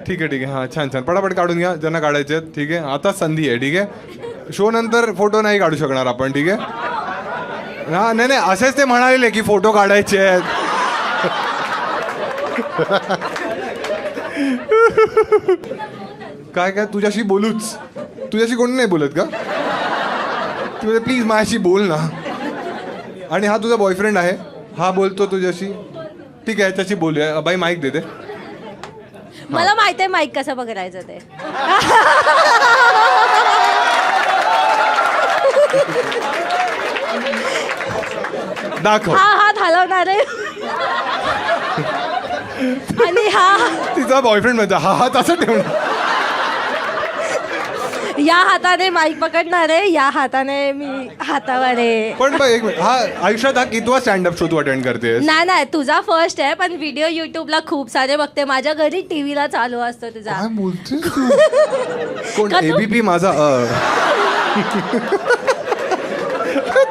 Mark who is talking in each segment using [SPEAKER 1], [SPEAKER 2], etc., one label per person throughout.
[SPEAKER 1] ठीक आहे हां छान छान पटापट काढून घ्या ज्यांना काढायचे आहेत. ठीक आहे आता संधी आहे. ठीक आहे शो नंतर फोटो नाही काढू शकणार आपण. ठीक आहे हां नाही नाही असेच ते म्हणाले की फोटो काढायचे आहेत. काय काय तुझ्याशी बोलूच तुझ्याशी कोणी नाही बोलत का तू प्लीज माझ्याशी बोल ना. आणि हा तुझा बॉयफ्रेंड आहे हा बोलतो तुझ्याशी. ठीक आहे त्याची बोलूया. बाई माईक देते.
[SPEAKER 2] मला माहित आहे माईक कसं पकडायचं ते.
[SPEAKER 1] दाखव.
[SPEAKER 2] हा हात हलवणार आहे आणि हा
[SPEAKER 1] तिचा बॉयफ्रेंड म्हणतो हा हा तसं ठेवणार.
[SPEAKER 2] या हाताने माईक पकडणार आहे या हाताने मी हातावर आहे.
[SPEAKER 1] पण बघ एक मिनिट हा आयुष्यात हा कितवा स्टँडअप शो तू अटेंड करतेस.
[SPEAKER 2] नाही नाही तुझा फर्स्ट आहे पण व्हिडिओ युट्यूबला खूप सारे बघते. माझ्या घरी टीव्हीला चालू असतो तुझा.
[SPEAKER 1] काय बोलतेस तू. कोण
[SPEAKER 2] का तू-
[SPEAKER 1] एबीपी माझा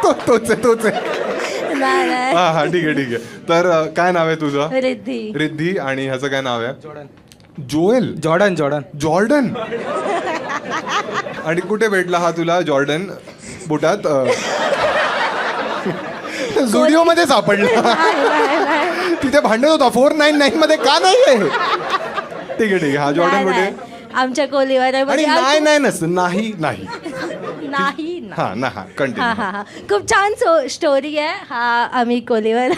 [SPEAKER 1] तोच आहे.
[SPEAKER 2] नाही नाही
[SPEAKER 1] हा हा ठीक आहे तर काय नाव आहे तुझं.
[SPEAKER 2] रिद्धी.
[SPEAKER 1] रिद्धी आणि ह्याचं काय नाव आहे. जोएल. जॉर्डन. आणि कुठे भेटला हा तुला जॉर्डन बुटात. झुडिओ मध्ये सापडला.
[SPEAKER 2] नाही, नाही.
[SPEAKER 1] तिथे भांडत होता 499 मध्ये का नाही आहे. ठीक आहे हा जॉर्डन
[SPEAKER 2] नाही,
[SPEAKER 1] कुठे.
[SPEAKER 2] नाही. आमच्या कोलीवर आहे.
[SPEAKER 1] आणि
[SPEAKER 2] म्हणजे
[SPEAKER 1] नाही नसतं नाही
[SPEAKER 2] नाही ना.
[SPEAKER 1] हा ना हा
[SPEAKER 2] हा
[SPEAKER 1] कंटिन्यू.
[SPEAKER 2] हा हा खूप छान स्टोरी आहे. हा आम्ही कोलीवर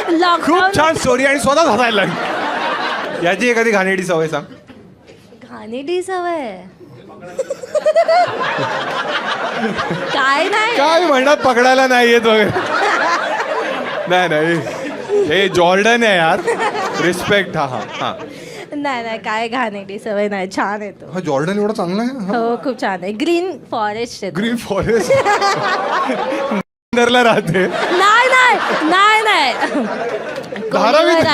[SPEAKER 2] लॉकडाऊन.
[SPEAKER 1] खूप छान स्टोरी आणि स्वतः हसायला लागली. याची एखादी घाणेरडी सवय सांग.
[SPEAKER 2] घाणेरडी सवय काय नाही.
[SPEAKER 1] काय म्हणतात पकडायला नाही येत वगैरे. नाही हे जॉर्डन आहे यार. रिस्पेक्ट. हा हा हा
[SPEAKER 2] नाही नाही काय घाणेरडी सवय नाही. छान येतो.
[SPEAKER 1] हा जॉर्डन एवढा चांगला आहे.
[SPEAKER 2] हो खूप छान आहे. ग्रीन फॉरेस्ट आहे.
[SPEAKER 1] Green forest. ला राहते.
[SPEAKER 2] नाही नाही नाही नाही
[SPEAKER 1] धारावीत.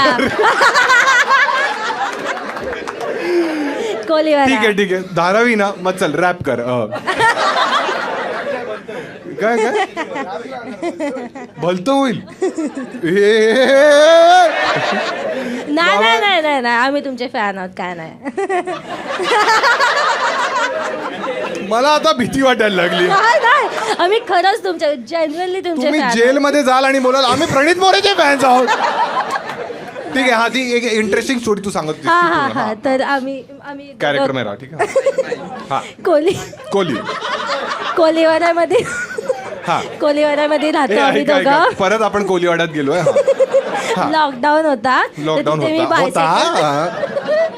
[SPEAKER 2] कोलीवर
[SPEAKER 1] ठीक आहे धारावी ना मग चल रॅप कर. काय भलतं होईल.
[SPEAKER 2] नाही नाही नाही नाही नाही आम्ही तुमचे फॅन आहोत. काय नाही.
[SPEAKER 1] मला आता भीती वाटायला लागली.
[SPEAKER 2] नाही नाही आम्ही खरंच तुमचे जेन्युइनली तुमचे
[SPEAKER 1] तुम्ही
[SPEAKER 2] फॅन.
[SPEAKER 1] जेलमध्ये जाल आणि बोलाल आम्ही प्रणित मोरेचे फॅन्स आहोत. ठीक आहे हा ती एक इंटरेस्टिंग स्टोरी तू सांगत होतीस.
[SPEAKER 2] हा
[SPEAKER 1] ती
[SPEAKER 2] हा
[SPEAKER 1] पूर्ण.
[SPEAKER 2] हा तर आम्ही
[SPEAKER 1] कॅरेक्टर मेरा ठीक आहे. हा कोली.
[SPEAKER 2] कोलीवाड्यामध्ये
[SPEAKER 1] हा
[SPEAKER 2] राहतो आम्ही
[SPEAKER 1] ऐका,
[SPEAKER 2] दोघं.
[SPEAKER 1] परत आपण कोलीवाड्यात गेलोय. हा.
[SPEAKER 2] लॉकडाऊन होता.
[SPEAKER 1] लॉकडाऊन
[SPEAKER 2] तर तिथे मी
[SPEAKER 1] होता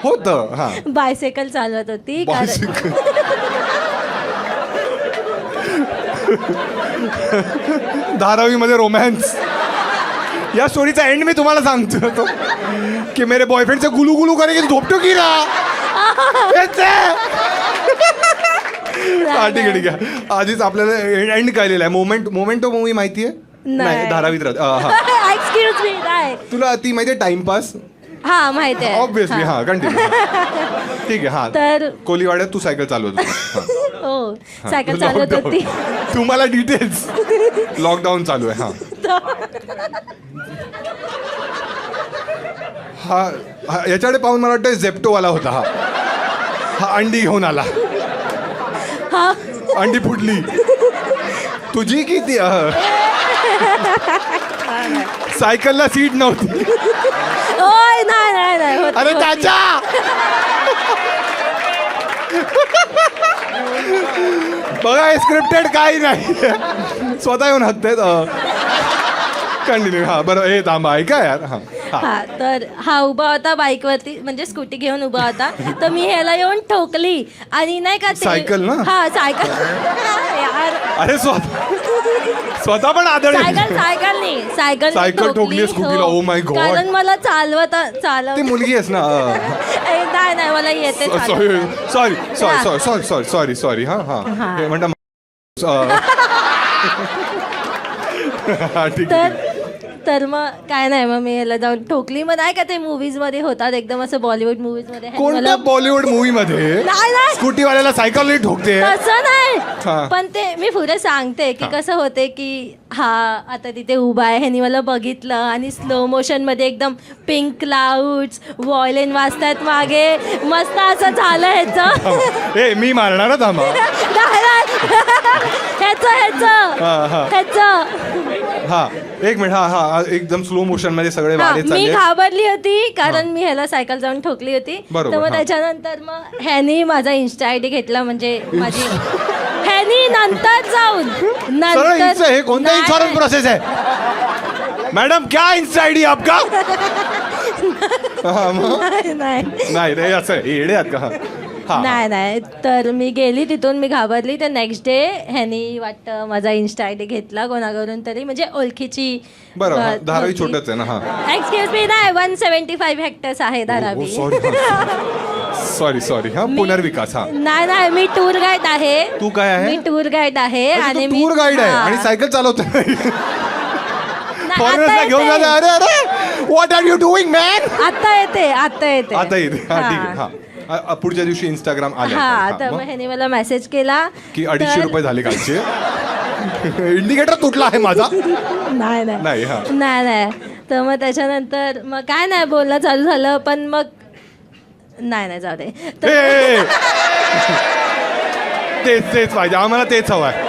[SPEAKER 1] होतं हा
[SPEAKER 2] बायसायकल चालवत होती.
[SPEAKER 1] बायसिकल. धारावीमध्ये रोमॅन्स. या स्टोरीचा एंड मी तुम्हाला सांगतो की मेरे बॉयफ्रेंड से गुलू गुलू करेगी झोपटो की रा. हा ठीक आहे आधीच आपल्याला एंड कळलेला आहे. मोमेंटो मूवी माहिती आहे. नाही धारावीत राहत.
[SPEAKER 2] एक्सक्यूज मी नाही.
[SPEAKER 1] तुला ती माहिती आहे टाइमपास.
[SPEAKER 2] हा माहिती आहे.
[SPEAKER 1] ऑब्विसली हा कंटिन्यू. ठीक आहे हा
[SPEAKER 2] तर
[SPEAKER 1] कोलीवाड्यात तू सायकल चालवत होती.
[SPEAKER 2] हो सायकल चालवत होती.
[SPEAKER 1] तुम्हाला डिटेल्स. लॉकडाऊन चालू आहे. हा याच्याकडे पाहून मला वाटतं झेप्टोवाला होता. हा अंडी घेऊन आला.
[SPEAKER 2] हा
[SPEAKER 1] अंडी फुटली तुझी किती. सायकलला सीट नव्हती.
[SPEAKER 2] ओय नाही नाही नाही होती,
[SPEAKER 1] अरे
[SPEAKER 2] होती.
[SPEAKER 1] त्याच्या बघा स्क्रिप्टेड काही नाही. स्वतः येऊन हत्तेत. कंटिन्यू हा बरं हे थांबा ऐका यार. हा
[SPEAKER 2] हा तर हा उभा होता बाईकवरती म्हणजे स्कूटी घेऊन उभा होता. तर मी ह्याला येऊन ठोकली आणि नाही का ते-
[SPEAKER 1] सायकल ना?
[SPEAKER 2] हा सायकल. यार
[SPEAKER 1] अरे स्वतः पण आदळ.
[SPEAKER 2] सायकल
[SPEAKER 1] ठोकली स्कूटीला.
[SPEAKER 2] हो.
[SPEAKER 1] Oh my God.
[SPEAKER 2] कारण मला
[SPEAKER 1] ती मुलगी आहेस ना.
[SPEAKER 2] नाही मला येते
[SPEAKER 1] सॉरी हा हा
[SPEAKER 2] हा.
[SPEAKER 1] हे म्हणता. ठीक
[SPEAKER 2] तर
[SPEAKER 1] आहे
[SPEAKER 2] तर मग काय नाही, मग मी याला जाऊन ठोकली. मग नाही का ते मूवीजमध्ये होतात एकदम असं बॉलिवूड मूवीजमध्ये
[SPEAKER 1] कोणत्या बॉलिवूड मूवी मध्ये
[SPEAKER 2] नाही
[SPEAKER 1] स्कूटीवाल्याला सायकल ठोकते?
[SPEAKER 2] तसं
[SPEAKER 1] हा.
[SPEAKER 2] नाही, पण ते मी पुढे सांगते की कसं होते की हा आता तिथे उभा आहे, ह्यानी मला बघितलं आणि स्लो मोशन मध्ये एकदम पिंक क्लाउड्स वॉयलिन वाजतात मागे, मस्त असं झालं ह्याचं.
[SPEAKER 1] ए मी मारणार थांबा. हा एक मिनिट. हा एकदम स्लो मोशन मध्ये सगळे वारे
[SPEAKER 2] मी
[SPEAKER 1] चालले.
[SPEAKER 2] घाबरली होती कारण मी ह्याला सायकल जाऊन ठोकली होती.
[SPEAKER 1] बरोबर,
[SPEAKER 2] तर मग
[SPEAKER 1] हा.
[SPEAKER 2] त्याच्यानंतर मग ह्यानी माझा इन्स्टा आयडी घेतला, म्हणजे माझी ह्यानी नंतर जाऊन
[SPEAKER 1] सरळ हे कोणता इन्शुरन्स प्रोसेस आहे मॅडम? क्या इन्स्टा आयडी आपका? नाही रे असं येडे आहात का? हा.
[SPEAKER 2] नाही तर मी गेली तिथून, मी घाबरली. तर नेक्स्ट डे ह्यानी वाटतं माझा इन्स्टा आयडी घेतला कोणाकडून तरी, म्हणजे ओळखीची.
[SPEAKER 1] बरोबर, धारावी छोटच आहे ना. हा
[SPEAKER 2] एक्सक्यूज मी, नाही 175 हेक्टर्स आहे धारावी.
[SPEAKER 1] सॉरी हा पुनर्विकास. हा
[SPEAKER 2] नाही मी टूर गाईड आहे.
[SPEAKER 1] तू काय आहे?
[SPEAKER 2] मी टूर गाईड आहे. आणि मी
[SPEAKER 1] टूर गाईड आहे आणि सायकल चालवतो. फॉरेनर्सला घेऊन जाते. अरे अरे what are you doing man?
[SPEAKER 2] आता येते.
[SPEAKER 1] आता येते. हा ठीक आहे. हा पुढच्या दिवशी इंस्टाग्राम आले.
[SPEAKER 2] हा तर मग ह्याने मला मेसेज केला
[SPEAKER 1] की 250 रुपये झाले कालचे. इंडिकेटर तुटला आहे माझा.
[SPEAKER 2] नाही. तर मग त्याच्यानंतर मग काय नाही बोलणं चालू झालं, पण मग नाही जाऊ दे.
[SPEAKER 1] तेच पाहिजे आम्हाला, तेच हवं आहे.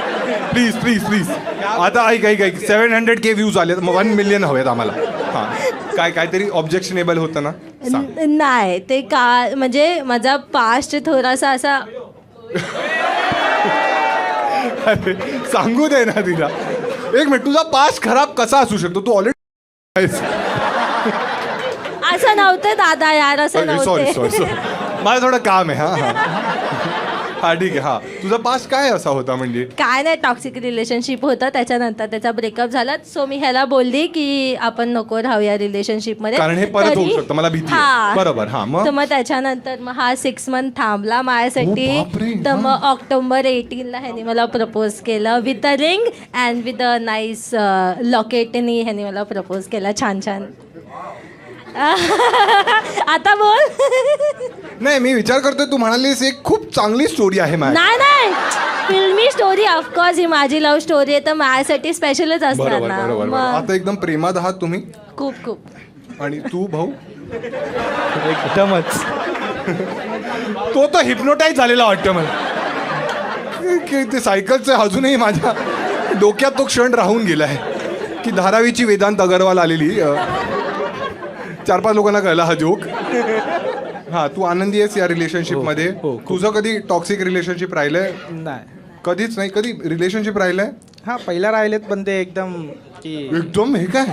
[SPEAKER 1] प्लीज आता ऐक 700K व्ह्यूज आले, मग 1 मिलियन हवेत आम्हाला. हा काहीतरी ऑब्जेक्शनेबल होतं ना?
[SPEAKER 2] नाही ते का, म्हणजे माझा पास्ट थोडासा असा.
[SPEAKER 1] अरे सांगू दे ना तिला. एक मिनिट, तुझा पास्ट खराब कसा असू शकतो? तू ऑलरेडी
[SPEAKER 2] असं नव्हतं दादा यार, असं नव्हतं.
[SPEAKER 1] सॉरी माझं थोडं काम आहे. हा ठीक आहे. हा तुझा पास्ट काय असा होता? म्हणजे
[SPEAKER 2] काय नाही, टॉक्सिक रिलेशनशिप होतं, त्याच्यानंतर त्याचा ब्रेकअप झाला. सो मी ह्याला बोलली की आपण नको राहूया रिलेशनशिप मध्ये,
[SPEAKER 1] कारण हे परत होऊ शकतं, मला भीती आहे. बरोबर. हा
[SPEAKER 2] तर मग त्याच्यानंतर मग हा 6 मंथ थांबला माझ्यासाठी.
[SPEAKER 1] बापरे,
[SPEAKER 2] तर मग ऑक्टोबर 18 ला ह्याने मला प्रपोज केलं with a ring and with a nice लॉकेटनी. ह्याने मला प्रपोज केला छान. आता बोल.
[SPEAKER 1] नाही मी विचार करतोय, तू म्हणालीस एक खूप चांगली स्टोरी आहे.
[SPEAKER 2] नाही फिल्मी स्टोरी, ऑफकोर्स ही माझी लव्ह स्टोरी आहे, तर माझ्यासाठी स्पेशलच असणार ना.
[SPEAKER 1] बरोबर. आता एकदम प्रेमात आहात तुम्ही?
[SPEAKER 2] खूप.
[SPEAKER 1] आणि तू भाऊ?
[SPEAKER 3] एकदमच.
[SPEAKER 1] तो तर हिप्नोटाईज झालेला वाटतं मला. ते सायकलचं अजूनही माझ्या डोक्यात तो क्षण राहून गेलाय की धारावीची वेदांत अगरवाल आलेली. 4-5 लोकांना कळला हा जोक. हा तू आनंदी आहेस या रिलेशनशिप मध्ये?
[SPEAKER 3] हो.
[SPEAKER 1] तुझं कधी टॉक्सिक रिलेशनशिप राहिलंय?
[SPEAKER 3] नाही.
[SPEAKER 1] कधीच नाही. कधी रिलेशनशिप राहिलंय?
[SPEAKER 3] हा पहिला राहिलेत, पण ते एकदम की
[SPEAKER 1] एकदम हे काय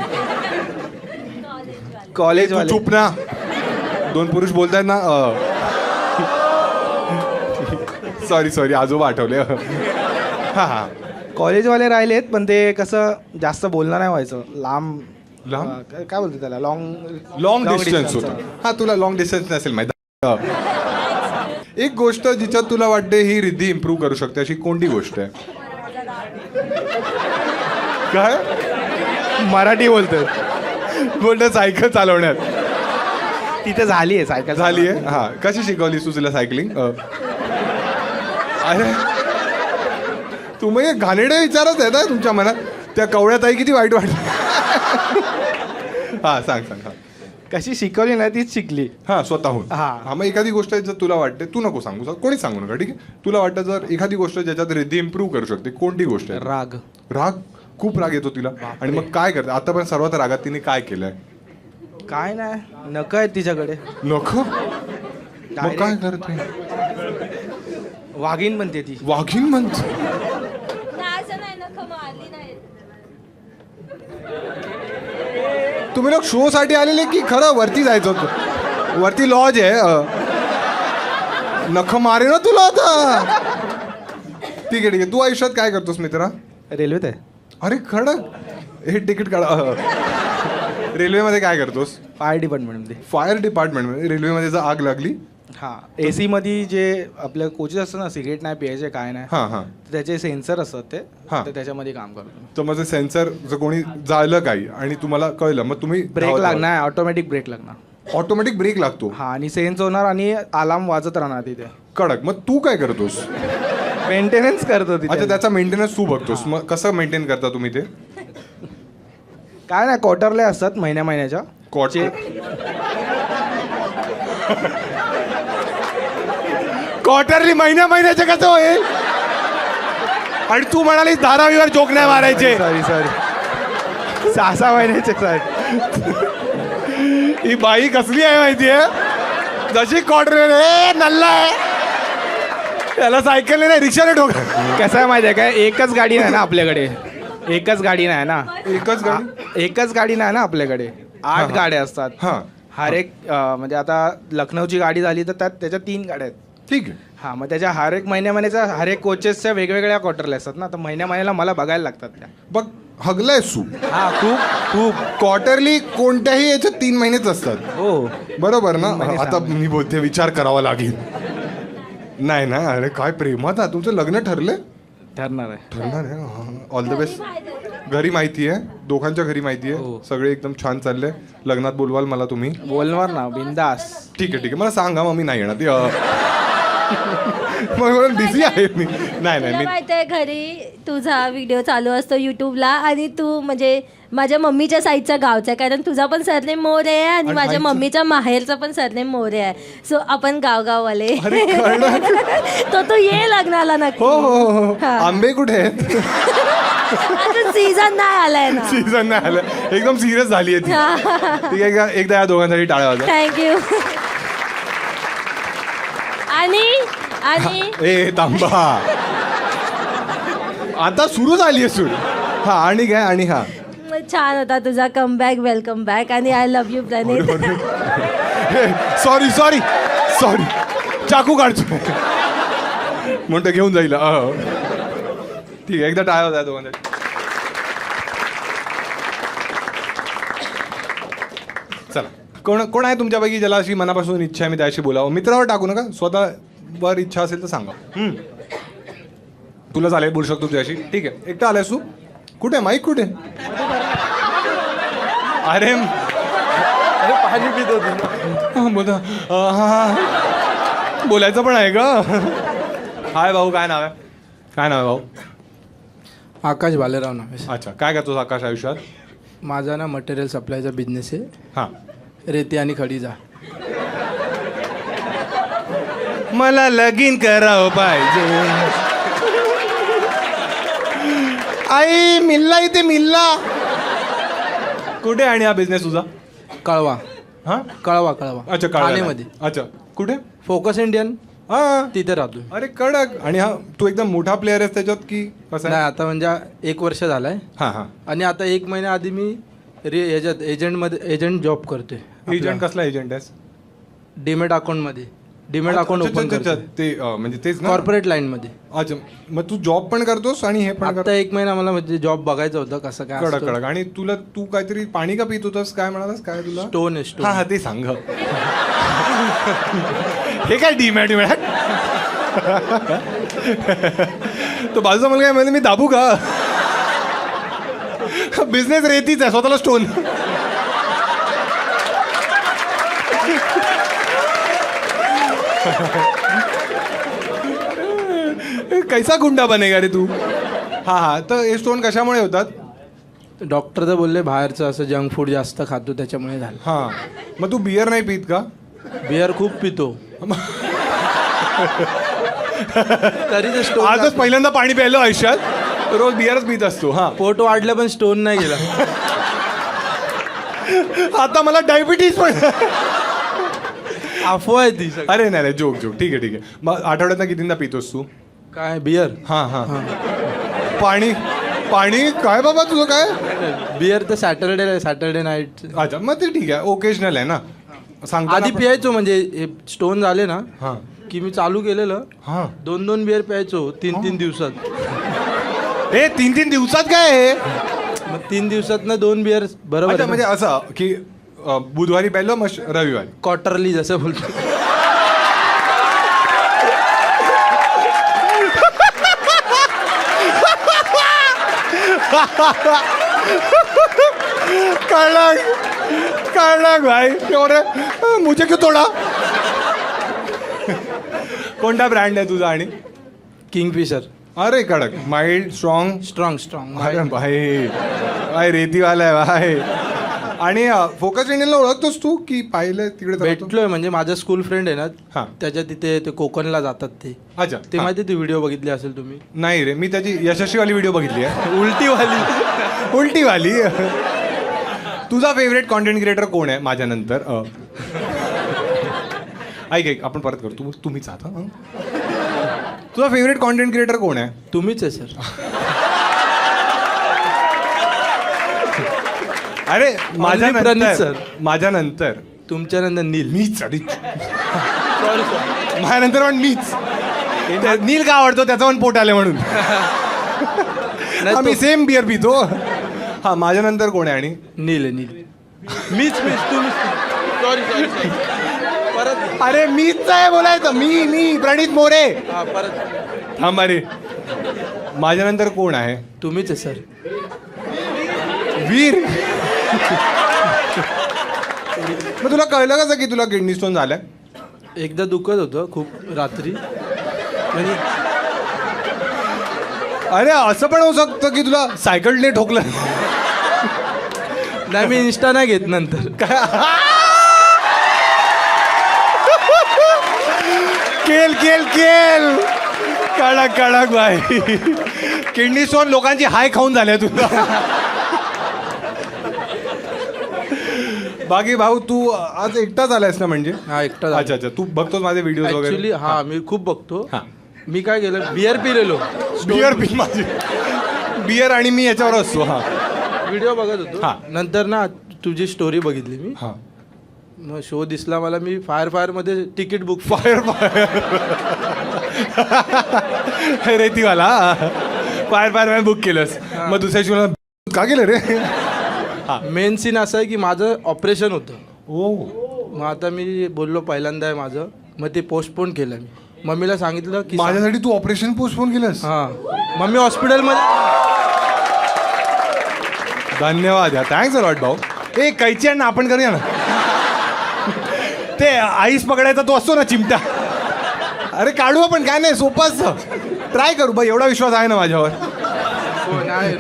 [SPEAKER 3] कॉलेज
[SPEAKER 1] तू चुप ना. 2 पुरुष बोलतायत ना. सॉरी आजोबा आठवले. हा
[SPEAKER 3] कॉलेजवाले राहिलेत, पण ते कसं जास्त बोलणं नाही व्हायचं. लांब काय बोलतो त्याला,
[SPEAKER 1] लॉंग डिस्टन्स होतं. हा तुला लॉंग डिस्टन्स नसेल माहिती. एक गोष्ट जिच्यात तुला वाटते ही रिद्धी इम्प्रूव्ह करू शकते, अशी कोणती गोष्ट आहे? काय
[SPEAKER 3] मराठी बोलतोय
[SPEAKER 1] सायकल चालवण्यात?
[SPEAKER 3] तिथे झाली आहे सायकल.
[SPEAKER 1] झाली आहे. हा कशी शिकवलीस तू तिला सायकलिंग? अरे तुम्ही घाणेरडे विचारच आहे ना तुमच्या मनात. त्या कवळ्यात आई किती वाईट वाटत. हा सांग. हा
[SPEAKER 3] कशी शिकवली नाही तीच शिकली.
[SPEAKER 1] हा स्वतःहून.
[SPEAKER 3] हा
[SPEAKER 1] मग एखादी गोष्ट जर तुला वाटते, तू नको सांगू, कोणी सांगू नका, ठीक आहे? तुला वाटतं जर एखादी गोष्ट ज्याच्यात रिद्धी इम्प्रूव्ह करू शकते, कोणती गोष्ट आहे? राग. खूप राग येतो तिला. आणि मग काय करते आता? पण सर्वात रागात तिने काय केलंय?
[SPEAKER 3] काय नाही, नको आहे तिच्याकडे.
[SPEAKER 1] नको? मग काय करते?
[SPEAKER 3] वाघीण म्हणते ती.
[SPEAKER 1] वाघीण म्हणते? तुम्ही लोक शो साठी आलेले की खरं वरती जायचं होतं? वरती लॉज आहे. नख मारे ना तुला आता. ठीक आहे तू आयुष्यात काय करतोस मित्रा?
[SPEAKER 3] रेल्वेत आहे.
[SPEAKER 1] अरे खरं? हे तिकीट काढा. रेल्वेमध्ये काय करतोस?
[SPEAKER 3] फायर डिपार्टमेंटमध्ये.
[SPEAKER 1] फायर डिपार्टमेंटमध्ये? रेल्वेमध्ये जर आग लागली
[SPEAKER 3] हां AC मध्ये जे आपल्या कोचेस असतात ना सिगरेट नाही प्यायचे काय नाही
[SPEAKER 1] हां हां
[SPEAKER 3] त्याचे सेन्सर असतात ते
[SPEAKER 1] हां.
[SPEAKER 3] तर त्याच्यामध्ये काम करतो.
[SPEAKER 1] तर माझं सेन्सर जर कोणी झालं काही आणि तुम्हाला कळलं मग तुम्ही
[SPEAKER 3] ब्रेक लागणार ऑटोमॅटिक ब्रेक लागणार.
[SPEAKER 1] ऑटोमॅटिक ब्रेक लागतो.
[SPEAKER 3] हां आणि सेन्स होणार आणि अलार्म वाजत राहणार तिथे.
[SPEAKER 1] कडक. मग तू काय करतोस?
[SPEAKER 3] मेंटेनन्स करतो
[SPEAKER 1] अच्छा
[SPEAKER 3] तिथे.
[SPEAKER 1] त्याचा मेंटेनन्स तू बघतोस. मग कसं मेंटेन करता तुम्ही ते?
[SPEAKER 3] काय नाही क्वार्टरले असतात महिन्याच्या
[SPEAKER 1] क्वार्टरली महिन्याचे कसं होईल? आणि तू म्हणाली धारावीवर जोक नाही मारायचे.
[SPEAKER 3] सॉरी 6 महिन्याचे साहेब.
[SPEAKER 1] ही बाई कसली आहे माहितीये? जशी क्वार्टर नल्ला आहे त्याला सायकलने नाही रिक्षाने ठोक.
[SPEAKER 3] कसं आहे माहिती आहे काय एकच गाडी नाही ना आपल्याकडे. एकच गाडी नाही ना आपल्याकडे 8 गाड्या असतात.
[SPEAKER 1] हां
[SPEAKER 3] हर एक म्हणजे आता लखनौची गाडी झाली तर त्याच्या 3 गाड्या आहेत.
[SPEAKER 1] ठीक आहे.
[SPEAKER 3] हां मग त्याच्या हर एक महिन्याच्या हर एक कोचेसच्या वेगवेगळ्या क्वार्टरला असतात ना तर महिन्याला मला बघायला लागतात त्या.
[SPEAKER 1] बघ हगलाय सू.
[SPEAKER 3] हां खूप
[SPEAKER 1] क्वार्टरली कोणत्याही याच्यात 3 महिनेच असतात.
[SPEAKER 3] हो
[SPEAKER 1] बरोबर ना?
[SPEAKER 3] महिने
[SPEAKER 1] आता
[SPEAKER 3] सांगा.
[SPEAKER 1] मी बोलते विचार करावा लागेल. नाही ना अरे काय प्रेमात आहे. तुमचं लग्न ठरलंय?
[SPEAKER 3] ठरणार आहे.
[SPEAKER 1] ठरणार आहे. All the best. घरी माहिती आहे दोघांच्या घरी माहिती आहे
[SPEAKER 3] हो.
[SPEAKER 1] सगळे एकदम छान चाललंय. लग्नात बोलवाल मला तुम्ही?
[SPEAKER 3] बोलणार ना बिंदास.
[SPEAKER 1] ठीक आहे मला सांगा मग मी नाही येणार. ते मग बिझी आहे मी. नाही
[SPEAKER 2] तुला
[SPEAKER 1] मी
[SPEAKER 2] माहिती आहे घरी तुझा व्हिडिओ चालू असतो युट्यूबला आणि तू म्हणजे माझ्या मम्मीच्या साईडचा गावचा आहे कारण तुझा पण सरनेम मोरे आहे आणि माझ्या
[SPEAKER 1] आईचं?
[SPEAKER 2] मम्मीच्या माहेरचा पण सरनेम मोरे आहे. सो आपण गावगाववाले.
[SPEAKER 1] अरे कळलं.
[SPEAKER 2] तो तू ये लग्नाला नक्की.
[SPEAKER 1] हो
[SPEAKER 2] हा.
[SPEAKER 1] आंबे कुठे आहेत?
[SPEAKER 2] अजून सीझन नाही आलाय ना.
[SPEAKER 1] सीझन नाही आलं. एकदम सिरियस झाली आहे ती. ठीक आहे का? एकदा या दोघांसाठी टाळ्या वाजवा.
[SPEAKER 2] थँक्यू. आणि
[SPEAKER 1] ए तांबा आता सुरू झाली आहे सूर. हा आणि काय आणि हा
[SPEAKER 2] छान होता तुझा कमबॅक. वेलकम बॅक आणि I love you Pranit.
[SPEAKER 1] Sorry चाकू काढतो म्हणतो घेऊन जाईल. ठीक आहे एकदा टाळ्या वाजवा दोघांसाठी. चला कोण आहे तुमच्यापैकी ज्याला अशी मनापासून इच्छा आहे मी त्याशी बोलावं? मित्रावर टाकू नका. स्वतःवर इच्छा असेल तर सांगा. तुला चालेल बोलू शकतो तुझ्याशी. ठीक आहे एकटा आलायस तू? कुठे माईक कुठे? अरे
[SPEAKER 3] पाणी पित होती.
[SPEAKER 1] बोलतो बोलायचं पण आहे का? हाय भाऊ काय नाव आहे भाऊ?
[SPEAKER 4] आकाश भालेराव नाव आहे.
[SPEAKER 1] अच्छा काय करतोस आकाश आयुष्यात?
[SPEAKER 4] माझा ना मटेरियल सप्लायचा बिझनेस आहे.
[SPEAKER 1] हां
[SPEAKER 4] रेती आणि खडीचा.
[SPEAKER 1] मला लगीन करावं पाहिजे. आई मिल्ला इथे मिल्ला. कुठे आणि हा बिझनेस तुझा?
[SPEAKER 4] कळवा.
[SPEAKER 1] हा
[SPEAKER 4] कळवा
[SPEAKER 1] अच्छा कळलं.
[SPEAKER 4] ठाणेमध्ये.
[SPEAKER 1] अच्छा कुठे?
[SPEAKER 4] फोकस इंडियन
[SPEAKER 1] हा
[SPEAKER 4] तिथे राहतो.
[SPEAKER 1] अरे कडक. आणि हा तू एकदम मोठा प्लेअर आहेस त्याच्यात की कसं
[SPEAKER 4] नाही
[SPEAKER 1] आहे?
[SPEAKER 4] आता म्हणजे 1 वर्ष झालाय
[SPEAKER 1] हां
[SPEAKER 4] आणि आता 1 महिना आधी मी याच्यात एजंट जॉब करतोय.
[SPEAKER 1] एजंट कसला एजंट आहेस?
[SPEAKER 4] डीमेट अकाउंटमध्ये. डीमेट अकाउंट ओपन करतो
[SPEAKER 1] ते म्हणजे तेच ना.
[SPEAKER 4] कॉर्पोरेट लाईनमध्ये.
[SPEAKER 1] अच्छा मग तू जॉब पण करतोस आणि हे पण
[SPEAKER 4] आता 1 महिना मला म्हणजे जॉब बघायचं होतं कसं काय
[SPEAKER 1] कडक
[SPEAKER 4] असतं.
[SPEAKER 1] कडक. आणि तू काहीतरी पाणी का पित होतास? काय म्हणालास? काय तुला?
[SPEAKER 4] स्टोन आहे स्टोन.
[SPEAKER 1] हा ते सांग. हे काय डीमॅट तो बाजूचा मुलगा म्हणजे मी दाबू का? बिझनेस रेतीच आहे स्वतःला स्टोन. कैसा गुंडा बनेगा रे तू? हा तर हे स्टोन कशामुळे होतात?
[SPEAKER 4] डॉक्टर तर बोलले बाहेरचं असं जंक फूड जास्त खातो त्याच्यामुळे झालं.
[SPEAKER 1] हा मग तू बियर नाही पित का?
[SPEAKER 4] बिअर खूप पितो तरी ते स्टोन
[SPEAKER 1] आजच पहिल्यांदा पाणी प्यायलो आयुष्यात. रोज बियरच पित असतो. हा
[SPEAKER 4] पोट वाढलं पण स्टोन नाही गेला.
[SPEAKER 1] आता मला डायबिटीज पण.
[SPEAKER 4] अफवा आहे ती सगळी.
[SPEAKER 1] अरे नाही जोक ठीक आहे. मग आठवड्यात कितींदा पितोस तू?
[SPEAKER 4] काय बिअर?
[SPEAKER 1] हा पाणी काय बाबा तुझं काय?
[SPEAKER 4] बिअर तर सॅटर्डे नाईट.
[SPEAKER 1] अच्छा मग ते ठीक आहे ओकेजनल आहे ना. सांगताना
[SPEAKER 4] आधी
[SPEAKER 1] पण-
[SPEAKER 4] प्यायचो म्हणजे हे स्टोन झाले ना
[SPEAKER 1] हा
[SPEAKER 4] की मी चालू केलेलं
[SPEAKER 1] हा
[SPEAKER 4] 2 बिअर प्यायचो 3 दिवसात.
[SPEAKER 1] हे 3 दिवसात काय आहे?
[SPEAKER 4] मग 3 दिवसात ना 2 बिअर बरोबर
[SPEAKER 1] अच्छा,
[SPEAKER 4] आहे
[SPEAKER 1] म्हणजे
[SPEAKER 4] ना?
[SPEAKER 1] असं की बुधवारी प्यायलो मग रविवारी.
[SPEAKER 4] क्वार्टरली जसं बोलतो.
[SPEAKER 1] कळलं भाई अरे मुझे क्यों तोडा. कोणता ब्रँड आहे तुझा आणि
[SPEAKER 4] किंगफिशर.
[SPEAKER 1] अरे कडक माइल्ड स्ट्रॉंग.
[SPEAKER 4] स्ट्रॉंग
[SPEAKER 1] अरे भाई भाई रेतीवाला आहे भाई. आणि फोकस इंडियनला ओळखतोस तू की पाहिलं तिकडे जातो?
[SPEAKER 4] भेटलोय म्हणजे माझा स्कूल फ्रेंड आहे
[SPEAKER 1] हा.
[SPEAKER 4] ना त्याच्या तिथे ते कोकणला जातात ते
[SPEAKER 1] अच्छा
[SPEAKER 4] ते
[SPEAKER 1] हा.
[SPEAKER 4] माहिती ती व्हिडिओ बघितली असेल तुम्ही.
[SPEAKER 1] नाही रे मी त्याची यशस्वीवाली व्हिडिओ बघितली आहे.
[SPEAKER 4] उलटीवाली.
[SPEAKER 1] तुझा फेवरेट कॉन्टेंट क्रिएटर कोण आहे माझ्यानंतर? ऐक आपण परत करू. तुम्हीच आहात हं? तुझा फेवरेट कॉन्टेंट क्रिएटर कोण आहे?
[SPEAKER 4] तुम्हीच आहे सर.
[SPEAKER 1] अरे
[SPEAKER 4] प्रणीत sir.
[SPEAKER 1] माझ्यानंतर
[SPEAKER 4] तुमच्यानंतर नील.
[SPEAKER 1] मीच अरे
[SPEAKER 4] सॉरी सर.
[SPEAKER 1] माझ्यानंतर पण मीच. नील का आवडतो त्याचं पण पोट आले म्हणून. आम्ही सेम बिअर पितो. हा माझ्यानंतर कोण आहे? आणि
[SPEAKER 4] नील आहे नील. मीच तुम्ही. सॉरी परत.
[SPEAKER 1] अरे मीच आहे बोलायचं. मी प्रणित मोरे.
[SPEAKER 4] हा परत.
[SPEAKER 1] थांब अरे माझ्यानंतर कोण आहे?
[SPEAKER 4] तुम्हीच आहे सर.
[SPEAKER 1] वीर. मग तुला कळलं कसं की तुला किडनी स्टोन झालाय?
[SPEAKER 4] एकदा दुखत होतं खूप रात्री म्हणजे.
[SPEAKER 1] अरे असं पण होऊ शकतं की तुला सायकलने ठोकलं.
[SPEAKER 4] नाही मी इंस्टा नाही घेत नंतर.
[SPEAKER 1] केल कडक भाई. किडनी स्टोन लोकांची हाय खाऊन झाल्या तुला. बाकी भाऊ तू आज एकटाच आलायस ना? म्हणजे
[SPEAKER 4] हा एकटा झालो.
[SPEAKER 1] अच्छा तू बघतोस माझे व्हिडिओ
[SPEAKER 4] ऍक्च्युली
[SPEAKER 1] वगैरे?
[SPEAKER 4] हा मी खूप बघतो.
[SPEAKER 1] हा.
[SPEAKER 4] मी काय केलं बिअर पिलेलो.
[SPEAKER 1] बियर आणि मी याच्यावर असतो. हा
[SPEAKER 4] व्हिडिओ बघत होतो.
[SPEAKER 1] हा.
[SPEAKER 4] नंतर ना तुझी स्टोरी बघितली मी.
[SPEAKER 1] हा
[SPEAKER 4] मग शो दिसला मला. मी फायर मध्ये तिकीट बुक.
[SPEAKER 1] फायर रेतीवाला. फायर बुक केलंस. मग दुसऱ्या शिवाय का केलं रे?
[SPEAKER 4] मेन सीन असं आहे की माझं ऑपरेशन होतं.
[SPEAKER 1] ओ
[SPEAKER 4] मग आता मी बोललो पहिल्यांदा आहे माझं. मग ते पोस्टपोन केलं मी. मम्मीला सांगितलं की
[SPEAKER 1] माझ्यासाठी तू ऑपरेशन पोस्टपोन केलंस?
[SPEAKER 4] हां. मम्मी हॉस्पिटलमध्ये.
[SPEAKER 1] धन्यवाद यार. थँक्स अलॉट भाऊ. ए कैची आहे ना आपण करूया ना. ते आईस पकडायचा तो असतो ना चिमटा. अरे काढू आपण काय नाही सोपंच. ट्राय करू बा. एवढा विश्वास आहे ना माझ्यावर?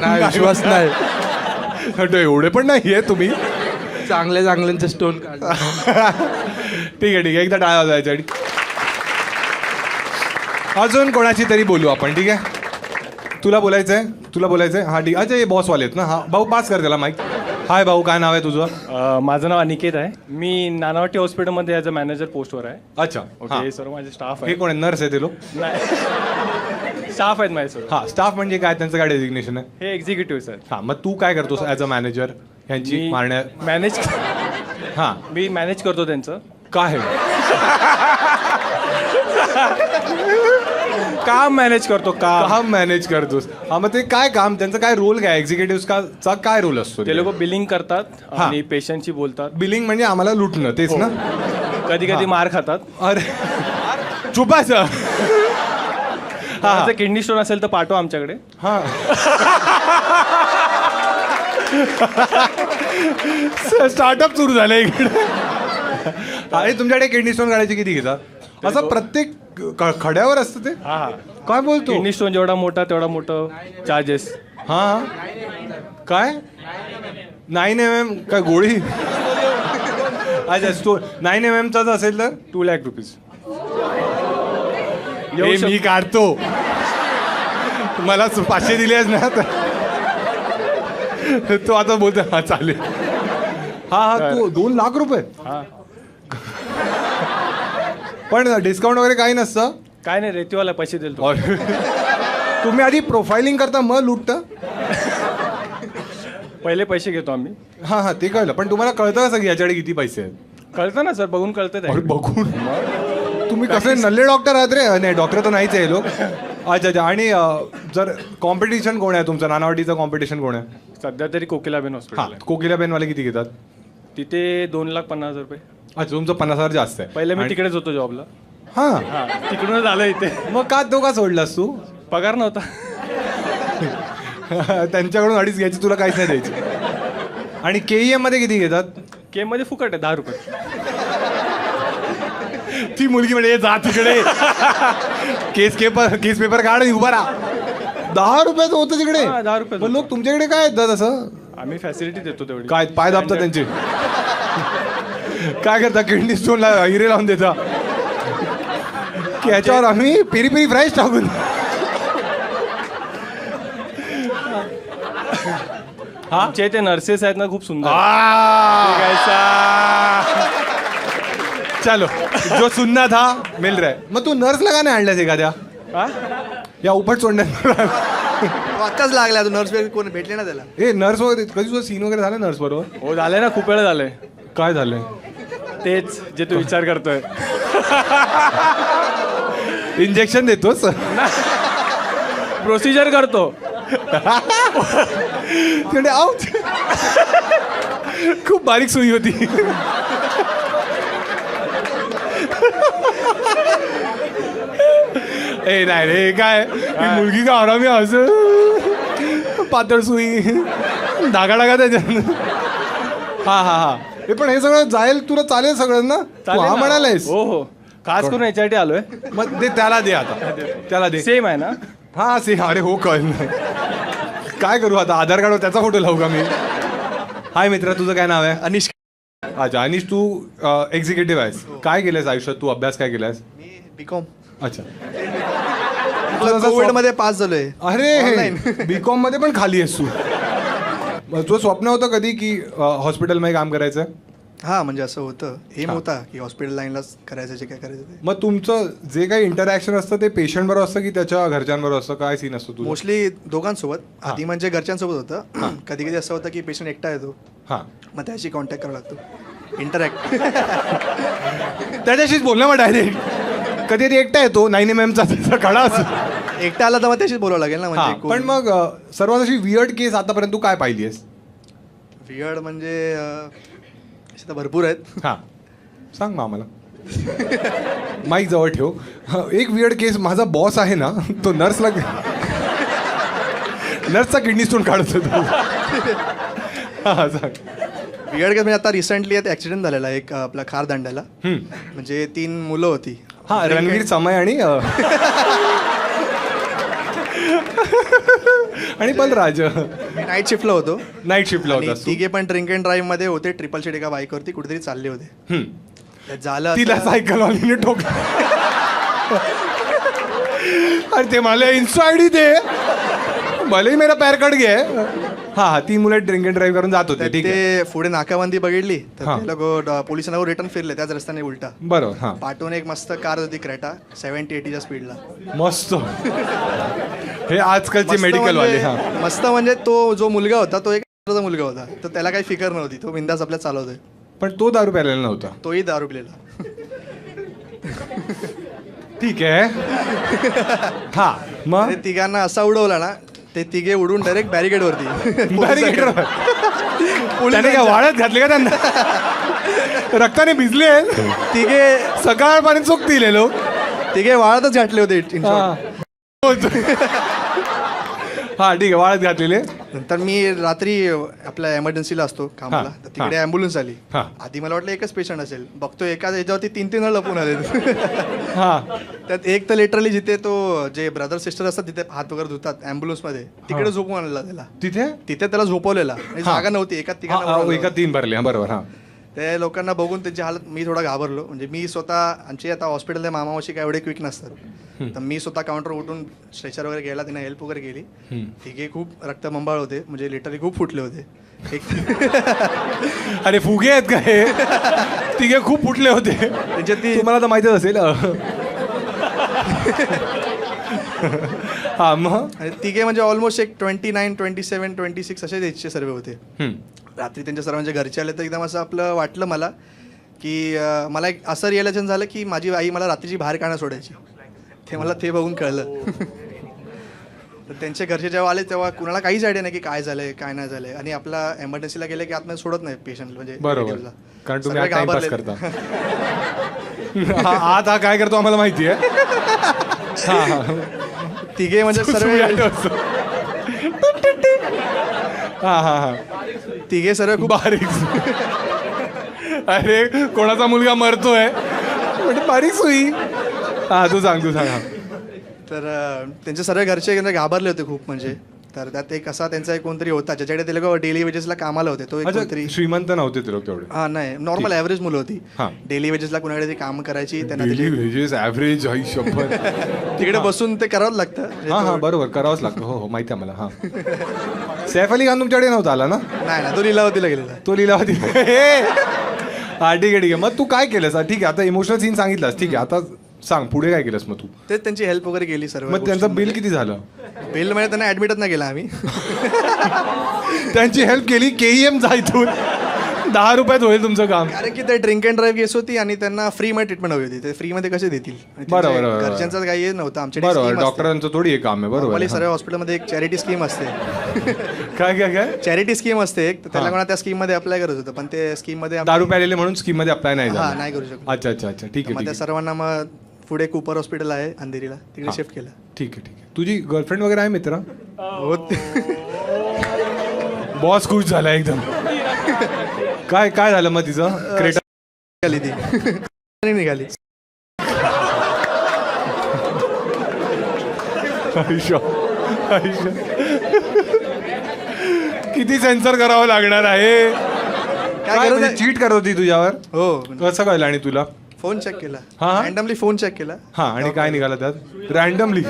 [SPEAKER 4] नाही विश्वास नाही.
[SPEAKER 1] एवढे पण नाही आहे तुम्ही.
[SPEAKER 4] चांगल्यांचे स्टोन काढ.
[SPEAKER 1] ठीक आहे एकदा टाळा जायचं. अजून कोणाची तरी बोलू आपण. ठीक आहे तुला बोलायचंय? हा ठीक. अच्छा हे बॉसवाले आहेत ना? हा भाऊ पास कर त्याला माईक. हाय भाऊ काय नाव आहे तुझं?
[SPEAKER 5] माझं नाव अनिकेत आहे. मी नानावटी हॉस्पिटलमध्ये ॲज अ मॅनेजर पोस्टवर आहे.
[SPEAKER 1] अच्छा
[SPEAKER 5] ओके हे सर्व माझे स्टाफ
[SPEAKER 1] हे
[SPEAKER 5] आहे.
[SPEAKER 1] कोण आहे? नर्स आहे ते लोक?
[SPEAKER 5] नाही स्टाफ आहेत माझे सर्व.
[SPEAKER 1] हा स्टाफ म्हणजे काय? त्यांचं काय डेजिग्नेशन आहे?
[SPEAKER 5] हे एक्झिक्युटिव्ह सर.
[SPEAKER 1] हा मग तू काय करतोस ॲज अ मॅनेजर यांची
[SPEAKER 5] मी
[SPEAKER 1] मारण्या?
[SPEAKER 5] मॅनेज
[SPEAKER 1] हां
[SPEAKER 5] मी मॅनेज करतो त्यांचं.
[SPEAKER 1] काय
[SPEAKER 5] काम मॅनेज करतो.
[SPEAKER 1] काम मॅनेज करतोस? हा मग ते काय काम? त्यांचं काय रोल काय? एक्झिक्युटिव्हचा काय रोल असतो?
[SPEAKER 5] ते लोक बिलिंग करतात
[SPEAKER 1] हा.
[SPEAKER 5] आणि पेशंटची बोलतात.
[SPEAKER 1] बिलिंग म्हणजे आम्हाला लुटणं तेच ना?
[SPEAKER 5] कधी कधी मार खातात.
[SPEAKER 1] अरे चुपायचं.
[SPEAKER 5] जर किडनी स्टोन असेल तर पाठवा आमच्याकडे.
[SPEAKER 1] हा स्टार्टअप सुरू झालं इकडे. अरे तुमच्याकडे किडनी स्टोन काढायचे किती घेतात? असं प्रत्येक खड्यावर असतं ते?
[SPEAKER 5] हा हा
[SPEAKER 1] काय बोलतो?
[SPEAKER 5] किडनी स्टोन जेवढा मोठा तेवढा मोठं चार्जेस.
[SPEAKER 1] हा काय 9 mm काय गोळी? अच्छा स्टोन 9 mm चा असेल तर
[SPEAKER 5] 2 लाख रुपीज.
[SPEAKER 1] मी काढतो. मला 500 दिले आहेत ना तो आता बोलतो हा चालेल. हा तू 2 लाख रुपये?
[SPEAKER 5] हा
[SPEAKER 1] पण डिस्काउंट वगैरे काही नसतं?
[SPEAKER 5] काय नाही रेतीवाला पैसे देईल तो.
[SPEAKER 1] तुम्ही आधी प्रोफायलिंग करता मग लुटता?
[SPEAKER 5] पहिले पैसे घेतो आम्ही.
[SPEAKER 1] हा ते कळलं. पण तुम्हाला कळतं कसं की याच्याकडे किती पैसे आहेत?
[SPEAKER 5] कळतं ना सर बघून कळतं ते.
[SPEAKER 1] अरे बघून तुम्ही कसे नल्ले डॉक्टर आहात रे? नाही डॉक्टर तर नाहीच आहे लोक. अच्छा आणि जर कॉम्पिटिशन कोण आहे तुमचं? नानावटीचं कॉम्पिटिशन कोण आहे?
[SPEAKER 5] सध्या तरी कोकिलाबेन
[SPEAKER 1] हा
[SPEAKER 5] हॉस्पिटल.
[SPEAKER 1] कोकिलाबेनवाले किती घेतात?
[SPEAKER 5] तिथे 2,50,000 रुपये.
[SPEAKER 1] अच्छा तुमचं 50,000 जास्त आहे.
[SPEAKER 5] पहिले मी तिकडेच होतो जॉबला.
[SPEAKER 1] हा
[SPEAKER 5] हा तिकडूनच आलं इथे.
[SPEAKER 1] मग का तो का सोडलास तू?
[SPEAKER 5] पगार नव्हता.
[SPEAKER 1] त्यांच्याकडून 2.5 घ्यायची, तुला काहीच नाही द्यायची. आणि KEM मध्ये किती घेतात?
[SPEAKER 5] केम मध्ये फुकट आहे 10 रुपये.
[SPEAKER 1] ती मुलगी म्हणजे जा तिकडे केस पेपर काढ आणि उभा राहा. 10 रुपयाचं होतं तिकडे.
[SPEAKER 5] हा, 10 रुपयाचं.
[SPEAKER 1] पण लोक तुमच्याकडे काय येतात असं?
[SPEAKER 5] आम्ही फॅसिलिटी देतो तेवढी.
[SPEAKER 1] काय पाय दाबतात त्यांचे? काय करता? किडनी स्टोनला हिरे लावून देता की याच्यावर आम्ही पेरी पेरी फ्राईज टाकून.
[SPEAKER 5] आमचे ते नर्सेस आहेत ना खूप सुंदर.
[SPEAKER 1] चलो जो सुनना था मिल रहा है. मग तू नर्सला का नाही आणल्यास एखाद्या
[SPEAKER 5] हा?
[SPEAKER 1] या उपट सोडण्यात?
[SPEAKER 6] आत्ताच लागला तो नर्स कोण भेटले ना त्याला.
[SPEAKER 1] ए नर्स वगैरे कधी तुझं सीन वगैरे झालं नर्स बरोबर?
[SPEAKER 5] हो झालंय ना, खूप वेळा झालंय.
[SPEAKER 1] काय झालंय?
[SPEAKER 5] तेच जे तू विचार करतोय.
[SPEAKER 1] इंजेक्शन देतोस?
[SPEAKER 5] प्रोसिजर करतो.
[SPEAKER 1] तिकडे आउट. खूप बारीक सुई होती. ए नाही रे, काय ही मुलगी का आरामी असं पातळ सुई धागा टाका त्याच्यात. हा हे पण हे सगळं जाईल, तुला चालेल सगळं ना? तू
[SPEAKER 5] चालेल
[SPEAKER 1] हा
[SPEAKER 5] ना?
[SPEAKER 1] म्हणालायस?
[SPEAKER 5] हो खास करून याच्यासाठी आलोय.
[SPEAKER 1] मग दे त्याला, दे आता त्याला दे.
[SPEAKER 5] सेम आहे ना?
[SPEAKER 1] हा से अरे हो कळ. काय करू आता, आधार कार्डवर त्याचा फोटो लावू का मी? हाय मित्रा, तुझं काय नाव आहे?
[SPEAKER 6] अनिश.
[SPEAKER 1] अच्छा अनिश, तू एक्झिक्युटिव्ह आहेस. काय केलंयस आयुष्यात? तू अभ्यास काय केलास?
[SPEAKER 6] मी बीकॉम.
[SPEAKER 1] अच्छा.
[SPEAKER 6] कोविड मध्ये पास झालोय.
[SPEAKER 1] अरे बीकॉम मध्ये पण खाली आहेस तू? तुझं स्वप्न होतं कधी की हॉस्पिटलमध्ये काम करायचं?
[SPEAKER 6] हा म्हणजे असं होतं, एम होता की हॉस्पिटल लाईनलाच करायचं जे काय करायचं ते.
[SPEAKER 1] मग तुमचं जे काही इंटरॅक्शन असतं ते पेशंट बरोबर असतं की त्याच्या घरच्यांबरोबर असतं? काय सीन असतो तुझं?
[SPEAKER 6] मोस्टली दोघांसोबत. आधी म्हणजे घरच्यांसोबत होतं. कधी कधी असं होतं की पेशंट एकटा येतो,
[SPEAKER 1] हां,
[SPEAKER 6] मग त्याशी कॉन्टॅक्ट करावा लागतो, इंटरॅक्ट.
[SPEAKER 1] त्याच्याशीच बोलणं मग डायरेक्ट. कधी ते एकटा येतो 9mm चा खडा असतो.
[SPEAKER 6] एकटा आला तर मग त्याशीच बोलावं लागेल ना.
[SPEAKER 1] हां,
[SPEAKER 6] म्हणजे
[SPEAKER 1] पण मग सर्वात अशी वियर्ड केस आतापर्यंत तू काय पाहिली आहेस?
[SPEAKER 6] वियर्ड म्हणजे असे तर भरपूर आहेत.
[SPEAKER 1] हां, सांग मग आम्हाला. माईक जवळ ठेव. एक वियर्ड केस, माझा बॉस आहे ना, तो नर्सचा किडनी स्टोन काढत होतो. हां सांग.
[SPEAKER 6] वियर्ड केस म्हणजे आता रिसेंटली ॲक्सिडेंट झालेला एक आपला खारदांड्याला. म्हणजे 3 मुलं होती.
[SPEAKER 1] हां, रणवीर समय आणि आणि बलराज.
[SPEAKER 6] नाईट शिफ्टला होतो.
[SPEAKER 1] नाईट शिफ्टला
[SPEAKER 6] आणि
[SPEAKER 1] होता.
[SPEAKER 6] तिघे पण ड्रिंक अँड ड्राईव्ह मध्ये होते. 777 एका बाईकवरती कुठेतरी चालले होते. त्यात झालं
[SPEAKER 1] तिला
[SPEAKER 6] असं-
[SPEAKER 1] सायकलवालीने ठोकलं. अरे ते मला इन्स्टा आयडी दे, भलेही मेरा पॅर कट घे. हा, ती मुलं ड्रिंक अँड ड्राईव्ह करून जात होते.
[SPEAKER 6] तर
[SPEAKER 1] ठीक आहे,
[SPEAKER 6] ते पुढे नाकाबंदी बघितली तर
[SPEAKER 1] हां.
[SPEAKER 6] ते लोक पोलिसांना रिटर्न फिरले त्याच रस्त्याने उलटा.
[SPEAKER 1] बरोबर. हां,
[SPEAKER 6] पाठवून एक मस्त कार होती क्रेटा 70-80च्या स्पीडला.
[SPEAKER 1] मस्त. हे आजकालचे मेडिकल वाले. हा,
[SPEAKER 6] मस्त म्हणजे तो जो मुलगा होता तो एक मुलगा होता, तर त्याला काही फिकर नव्हती. तो बिंदास आपल्या चालवतोय.
[SPEAKER 1] पण तो दारू प्यायलेला नव्हता.
[SPEAKER 6] तोही दारू पिलेला.
[SPEAKER 1] ठीक आहे. हा मग
[SPEAKER 6] आणि तिघांना असा उडवला ना, ते तिघे उडून डायरेक्ट बॅरिकेड वरती.
[SPEAKER 1] बॅरिकेडवर. त्याने काय वाळत घातले का त्यांना? रक्ताने भिजले.
[SPEAKER 6] तिघे
[SPEAKER 1] सकाळ पाणी चोखतील लोक.
[SPEAKER 6] तिघे वाळतच घातले होते in short.
[SPEAKER 1] हा ठीक आहे, वाळत घातलेले.
[SPEAKER 6] नंतर मी रात्री आपल्या एमर्जन्सीला असतो कामाला, तर तिकडे ॲम्ब्युलन्स आली.
[SPEAKER 1] हां.
[SPEAKER 6] आधी मला वाटलं एकच पेशंट असेल, बघतो एका याच्यावरती 3 लपून आले.
[SPEAKER 1] हा,
[SPEAKER 6] त्यात एक तर लिटरली जिथे तो जे ब्रदर सिस्टर असतात तिथे हात वगैरे धुतात ॲम्ब्युलन्समध्ये, तिकडे झोपून आणला त्याला.
[SPEAKER 1] तिथे
[SPEAKER 6] तिथे त्याला झोपवलेला. आणि
[SPEAKER 1] हां.
[SPEAKER 6] जागा नव्हती, एका
[SPEAKER 1] हा,
[SPEAKER 6] तिघांना
[SPEAKER 1] हा,
[SPEAKER 6] उडवलं.
[SPEAKER 1] एका 3 भरले. हा बरोबर. हा,
[SPEAKER 6] त्या लोकांना बघून त्यांची हालत, मी थोडा घाबरलो. म्हणजे मी स्वतः, आमची आता हॉस्पिटलच्या मामावशी काय एवढे क्विक नसतात, तर मी स्वतः काउंटर उठून स्ट्रेचर वगैरे घ्यायला तिने हेल्प वगैरे केली. तिघे खूप रक्तबंबाळ होते, म्हणजे लिटरली खूप फुटले होते.
[SPEAKER 1] अरे फुगे आहेत का हे? तिघे खूप फुटले होते.
[SPEAKER 6] त्यांच्यात ती
[SPEAKER 1] तुम्हाला तर माहितीच असेल. हा मग
[SPEAKER 6] आणि तिघे म्हणजे ऑलमोस्ट एक 29, 27, 26 असे एजचे सर्व होते. रात्री त्यांच्या सर्वांच्या घरचे आले तर एकदम असं आपलं वाटलं मला की मला एक असं रिअलायझेशन झालं की माझी आई मला रात्रीची बाहेर काढणं सोडायची. ते मला ते बघून कळलं. तर त्यांचे घरचे जेव्हा आले तेव्हा कुणाला काहीच आयडिया नाही की काय झालंय काय नाही झालंय. आणि आपला एमर्जन्सीला गेले की आतमध्ये सोडत नाही पेशंट, म्हणजे
[SPEAKER 1] बरोबर,
[SPEAKER 6] relatives ला.
[SPEAKER 1] कारण तुम्ही
[SPEAKER 6] सगळे
[SPEAKER 1] टाइमपास
[SPEAKER 6] घाबरलेले.
[SPEAKER 1] करता. आत हा काय करतो आम्हाला माहिती आहे. हा, हा.
[SPEAKER 6] तिघे म्हणजे सर्व
[SPEAKER 1] हा हा हा
[SPEAKER 6] तिघे सर्व खूप
[SPEAKER 1] बारीक अरे कोणाचा मुलगा मरतोय म्हणजे बारीक सुई. हा तू सांग हा.
[SPEAKER 6] तर त्यांचे सर्व घरचे एकदम घाबरले होते खूप म्हणजे. तर त्यात एक असा त्यांचा एक कोणतरी होता ज्याच्याकडे ते लोक डेली वेजेसला कामाला होते. तो एक कोणतरी
[SPEAKER 1] अच्छा श्रीमंत नव्हते ते लोक तेवढे.
[SPEAKER 6] हा नाही नॉर्मल ॲव्हरेज मुलं होती.
[SPEAKER 1] हा.
[SPEAKER 6] डेली वेजेसला कुणाकडे ती काम करायची त्यांना
[SPEAKER 1] डेली वेजेस ॲव्हरेज आई शपथ.
[SPEAKER 6] तिकडे बसून ते करावंच लागतं.
[SPEAKER 1] हा हा बरोबर करावंच लागतं. हो हो माहिती आहे मला. हा सैफ अली खान तुमच्याकडे नव्हता आला ना.
[SPEAKER 6] नाही ना तो लिलावतीला गेलेला.
[SPEAKER 1] तो लिहिला हा ठीक आहे मग तू काय केलंस. ठीक आहे आता इमोशनल सीन सांगितलास. ठीक आहे आता सांग पुढे काय केलंस मग तू.
[SPEAKER 6] तेच त्यांची हेल्प वगैरे केली सर्व.
[SPEAKER 1] मग त्यांचं बिल किती झालं.
[SPEAKER 6] बिल म्हणजे त्यांना ऍडमिटच नाही केला आम्ही.
[SPEAKER 1] त्यांची हेल्प केली. KEM जा इथून 10 रुपयात होईल तुमचं काम.
[SPEAKER 6] कारण की ते ड्रिंक अँड ड्राईव्ह केस होती आणि त्यांना फ्रीमध्ये ट्रीटमेंट हवी होती. ते फ्रीमध्ये कसे देतील.
[SPEAKER 1] बरोबर,
[SPEAKER 6] त्यांच्या
[SPEAKER 1] बरोबर.
[SPEAKER 6] घरच्यांचं काही हे नव्हतं. आमच्या
[SPEAKER 1] बरोबर डॉक्टरांचं थोडी हे काम आहे. बरोबर
[SPEAKER 6] नॉर्मली सर्व हॉस्पिटलमध्ये एक चॅरिटी स्कीम असते.
[SPEAKER 1] काय काय काय
[SPEAKER 6] चॅरिटी स्कीम असते एक. तर त्याला कोणा त्या स्कीम मध्ये अप्लाय करत होतं पण ते स्कीम मध्ये
[SPEAKER 1] दारू प्यालेले म्हणून स्कीम मध्ये अप्लाय नाही
[SPEAKER 6] हा
[SPEAKER 1] झालं.
[SPEAKER 6] नाही करू शकलो.
[SPEAKER 1] अच्छा अच्छा अच्छा ठीक
[SPEAKER 6] मग
[SPEAKER 1] आहे
[SPEAKER 6] त्या
[SPEAKER 1] ठीक
[SPEAKER 6] सर्वांना मग पुढे कूपर हॉस्पिटल आहे अंधेरीला तिकडे शिफ्ट केलं.
[SPEAKER 1] आहे ठीक आहे. तुझी गर्लफ्रेंड वगैरे आहे मित्र.
[SPEAKER 6] हो
[SPEAKER 1] बॉस खुश झाला एकदम. काय काय झालं मग तिचं क्रेटा
[SPEAKER 6] निघाली ती निघाली.
[SPEAKER 1] आयुष्य आयुष्य किती सेन्सर करावं लागणार आहे. काय
[SPEAKER 6] गरज आहे?
[SPEAKER 1] चीट करत होती तुझ्यावर.
[SPEAKER 6] हो
[SPEAKER 1] कसं कळलं आणि तुला.
[SPEAKER 6] फोन चेक केला.
[SPEAKER 1] हा?
[SPEAKER 6] रँडमली फोन चेक केला.
[SPEAKER 1] हा आणि काय निघालं त्यात रँडमली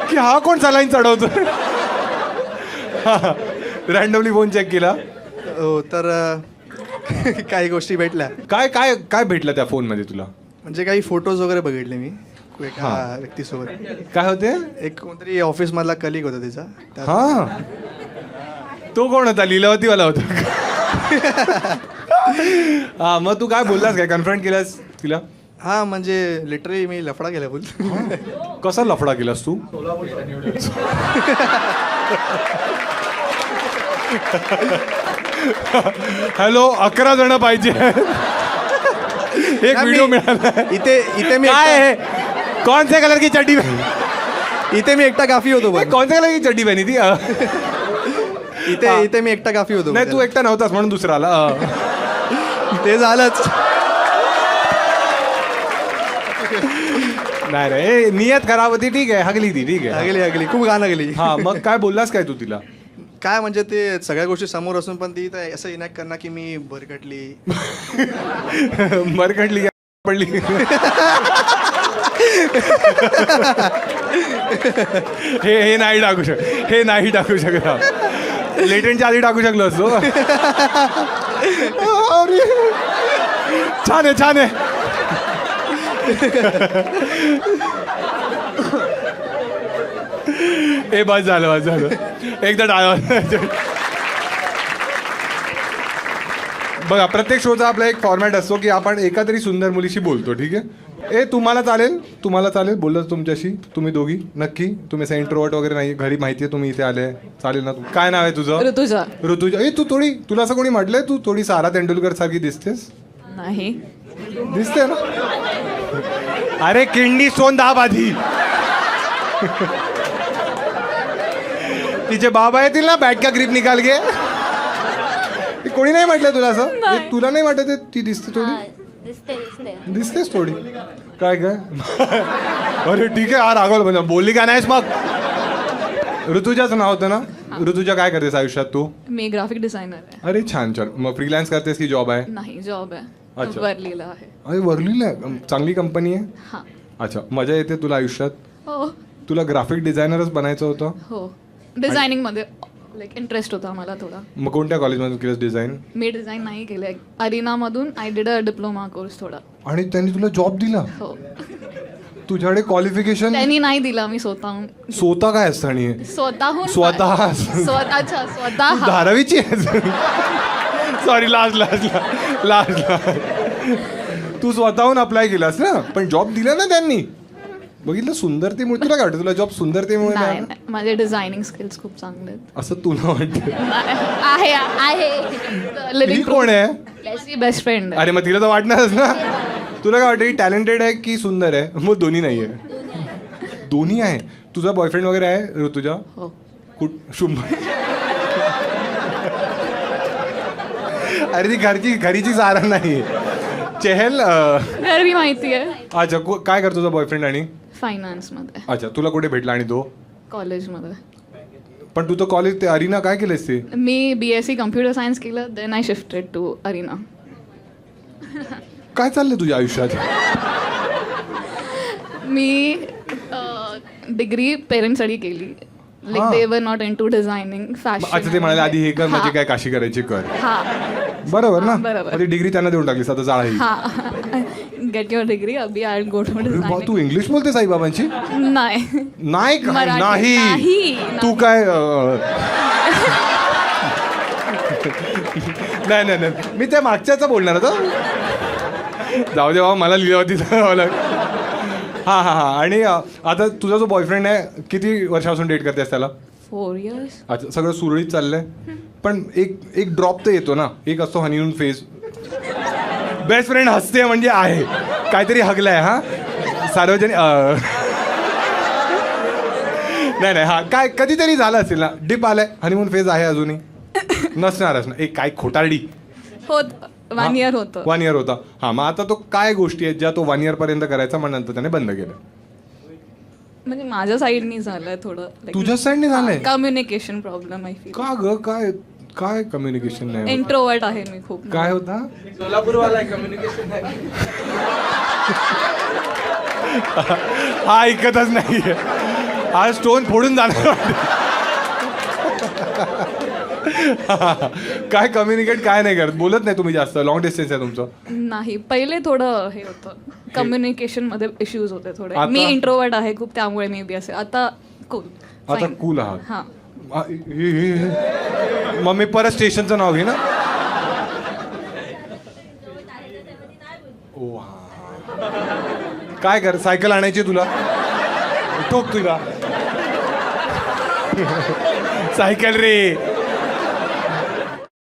[SPEAKER 1] की हा कोण सलाईन चढवतो. रँडमली फोन चेक केला.
[SPEAKER 6] हो तर काही गोष्टी भेटल्या.
[SPEAKER 1] काय काय काय भेटलं त्या फोन मध्ये तुला.
[SPEAKER 6] म्हणजे काही फोटोज वगैरे बघितले मी एका व्यक्तीसोबत.
[SPEAKER 1] काय होते.
[SPEAKER 6] एक कोणतरी ऑफिस मधला कलिग होता त्याचा. त्यात
[SPEAKER 1] हा तो कोण होता लीलावतीवाला होता. हा मग तू काय बोललास काय कन्फ्रंट केलास तिला.
[SPEAKER 6] हा म्हणजे लिटरली मी लफडा केला बोल.
[SPEAKER 1] कसा लफडा केलास तू. हॅलो 11 जण पाहिजे. एक व्हिडिओ मिळाला.
[SPEAKER 6] इथे मी
[SPEAKER 1] काय आहे कौन से कलर की चड्डी
[SPEAKER 6] इथे मी एकटा काफी होतो पण.
[SPEAKER 1] कौन से कलर की चड्डी पहनी थी.
[SPEAKER 6] इथे मी एकटा काफी होतो.
[SPEAKER 1] नाही तू एकटा नव्हतास म्हणून दुसरा आला.
[SPEAKER 6] ते झालंच.
[SPEAKER 1] नाही रे नियत खराब होती. ठीक आहे हगली ती. ठीक आहे
[SPEAKER 6] अगली खूप गाणं गेली.
[SPEAKER 1] हा मग काय बोललास काय तू तिला.
[SPEAKER 6] काय म्हणजे ते सगळ्या गोष्टी समोर असून पण ती तर असं इनॅक्ट करणार की मी भरकटली.
[SPEAKER 1] मरकटली का पडली. हे नाही टाकू हे नाही टाकू शकत. लेटेंटच्या आधी टाकू शकलो असतो. अरे, छान आहे छान आहे. हे बस झालं एकदा बघा प्रत्येक शोचा आपला एक फॉर्मॅट असतो की आपण एका तरी सुंदर मुलीशी बोलतो. ठीक आहे. तुम्हाला चालेल बोललं तुमच्याशी. तुम्ही दोघी नक्की. तुम्ही असं इंट्रोवर्ट वगैरे नाही. घरी माहिती आहे तुम्ही इथे आले. चालेल ना. काय नाव आहे तुझं. ऋतुजा. तू थोडी तुला असं कोणी म्हटलंय तू थोडी सारा तेंडुलकर सारखी दिसतेस.
[SPEAKER 7] नाही
[SPEAKER 1] दिसते ना. अरे किडनी स्टोन दाब आधी. तिचे बाबा येतील ना बॅट का ग्रिप निकाल गे. कोणी नाही म्हटलं तुला असं. तुला नाही वाटत ती दिसते थोडी. दिसतेस थोडी. काय अरे ठीक आहे. राघवल म्हणजे बोलली का नाहीस मग. ऋतुजाचं नाव होतं ना. ऋतुजा काय करतेस आयुष्यात तू.
[SPEAKER 7] मी ग्राफिक डिझायनर आहे.
[SPEAKER 1] अरे छान छान. मग फ्रीलान्स करतेस की जॉब आहे.
[SPEAKER 7] नाही जॉब आहे.
[SPEAKER 1] अच्छा.
[SPEAKER 7] वरलीला आहे.
[SPEAKER 1] अरे वरलीला आहे. चांगली कंपनी आहे.
[SPEAKER 7] हां
[SPEAKER 1] अच्छा मजा येते तुला आयुष्यात.
[SPEAKER 7] हो
[SPEAKER 1] तुला ग्राफिक डिझायनरच बनायचं होतं.
[SPEAKER 7] हो डिझायनिंग मध्ये लाईक इंटरेस्ट होता मला थोडा.
[SPEAKER 1] मग कोणत्या कॉलेजमधून केलंस डिझाईन.
[SPEAKER 7] मी डिझाईन नाही केलं. अरिनामधून I did a diploma course थोडा.
[SPEAKER 1] आणि त्यांनी तुला जॉब दिला.
[SPEAKER 7] हो
[SPEAKER 1] तुझ्याकडे क्वालिफिकेशन
[SPEAKER 7] त्यांनी नाही दिला. मी स्वतःहून
[SPEAKER 1] स्वतः काय असतं आणि
[SPEAKER 7] स्वतःहून
[SPEAKER 1] स्वतः
[SPEAKER 7] अच्छा स्वतः
[SPEAKER 1] धारावीची आहे. सॉरी लास्ट तू स्वतःहून अप्लाय केलास ना. पण जॉब दिला ना त्यांनी. बघितलं सुंदरतेमुळे. तुला काय वाटतं तुला जॉब सुंदरतेमुळे
[SPEAKER 7] नाही
[SPEAKER 1] मिळाला?
[SPEAKER 7] नाही माझे डिझायनिंग स्किल्स खूप चांगले आहेत.
[SPEAKER 1] असं तुला वाटतं.
[SPEAKER 7] आहे आहे
[SPEAKER 1] ही
[SPEAKER 7] लिव्हिंग
[SPEAKER 1] कोण आहे.
[SPEAKER 7] Best friend.
[SPEAKER 1] अरे मग तिला तर वाटणारच ना. तुला काय वाटतं टॅलेंटेड आहे की सुंदर आहे. मग दोन्ही नाही आहे. दोन्ही आहे. तुझा बॉयफ्रेंड वगैरे आहे ऋतुजा.
[SPEAKER 7] हो
[SPEAKER 1] शुंभ अरे ती घरीची सारा नाही. चहल
[SPEAKER 7] घर भी माहिती आहे.
[SPEAKER 1] अच्छा काय करतो तुझा बॉयफ्रेंड आणि
[SPEAKER 7] फायनान्समध्ये,
[SPEAKER 1] अच्छा तुला कुठे भेटला आणि तो
[SPEAKER 7] कॉलेजमध्ये.
[SPEAKER 1] पण तू तर कॉलेज ते अरिना काय केलंस ते
[SPEAKER 7] मी BSc कम्प्युटर सायन्स केलं, then I shifted to Arena.
[SPEAKER 1] काय चाललंय तुझ्या आयुष्यात
[SPEAKER 7] मी डिग्री पेरेंट्ससाठी केली. Like they were not into designing fashion.
[SPEAKER 1] अच्छा ते म्हणाले आधी हे कर म्हणजे काय काशी करायची कर.
[SPEAKER 7] हा
[SPEAKER 1] बरोबर ना.
[SPEAKER 7] बरोबर.
[SPEAKER 1] ती डिग्री त्यांना देऊन टाकलीस आता जाळा ही.
[SPEAKER 7] हा गेट युअर डिग्री अभी आय गो टू
[SPEAKER 1] अरे बा,
[SPEAKER 7] डिझायनिंग.
[SPEAKER 1] तू इंग्लिश बोलते साईबाबांची
[SPEAKER 7] नाही
[SPEAKER 1] नाही काय
[SPEAKER 7] मराठी.
[SPEAKER 1] नाही
[SPEAKER 7] नाही,
[SPEAKER 1] तू काय नाही नाही नाही मी त्या मागच्याच बोलणार होतो. जाऊ दे बाबा मला लिहिलं होती. हा हा हा आणि आता तुझा जो बॉयफ्रेंड आहे किती वर्षापासून डेट करतेस त्याला.
[SPEAKER 7] 4 years.
[SPEAKER 1] अच्छा सगळं सुरळीत चाललंय. पण एक ड्रॉप तर येतो ना. एक असतो हनीमून फेज. बेस्ट फ्रेंड हसते म्हणजे आहे काहीतरी हगलाय. हा सार्वजनिक नाही नाही हा काय कधीतरी झालं असेल ना. डिप आलाय हनीमून फेज आहे अजूनही नसणारच ना. एक काय खोटारडी
[SPEAKER 7] होत 1 year होतं.
[SPEAKER 1] 1 year होता. हा मग आता तो काय गोष्टी आहेत ज्या तो 1 year पर्यंत करायचा मग नंतर त्याने बंद केलं.
[SPEAKER 7] म्हणजे माझ्या साईडनी झालंय थोडं.
[SPEAKER 1] तुझ्या साईडने झालंय
[SPEAKER 7] कम्युनिकेशन प्रॉब्लेम आय फील.
[SPEAKER 1] का ग काय काय कम्युनिकेशन नाही होत?
[SPEAKER 7] इंट्रोवर्ट आहे मी खूप.
[SPEAKER 1] काय होता
[SPEAKER 4] सोलापूरवाला आहे कम्युनिकेशन आहे.
[SPEAKER 1] हा ऐकतच नाहीये. हा स्टोन फोडून जाणार. काय कम्युनिकेट काय नाही करत बोलत नाही तुम्ही जास्त. लॉंग डिस्टन्स आहे तुमचं.
[SPEAKER 7] नाही पहिले थोडं हे होतं कम्युनिकेशन मध्ये इश्यूज होते थोडे.
[SPEAKER 1] आता?
[SPEAKER 7] मी इंट्रोवर्ट आहे खूप त्यामुळे मे बी असे. आता कूल.
[SPEAKER 1] आता कूल आहात.
[SPEAKER 7] हा
[SPEAKER 1] मग मी परत स्टेशनचं नाव घे ना. ओ हा काय कर सायकल आणायची तुला. ठोक तुला सायकल रे.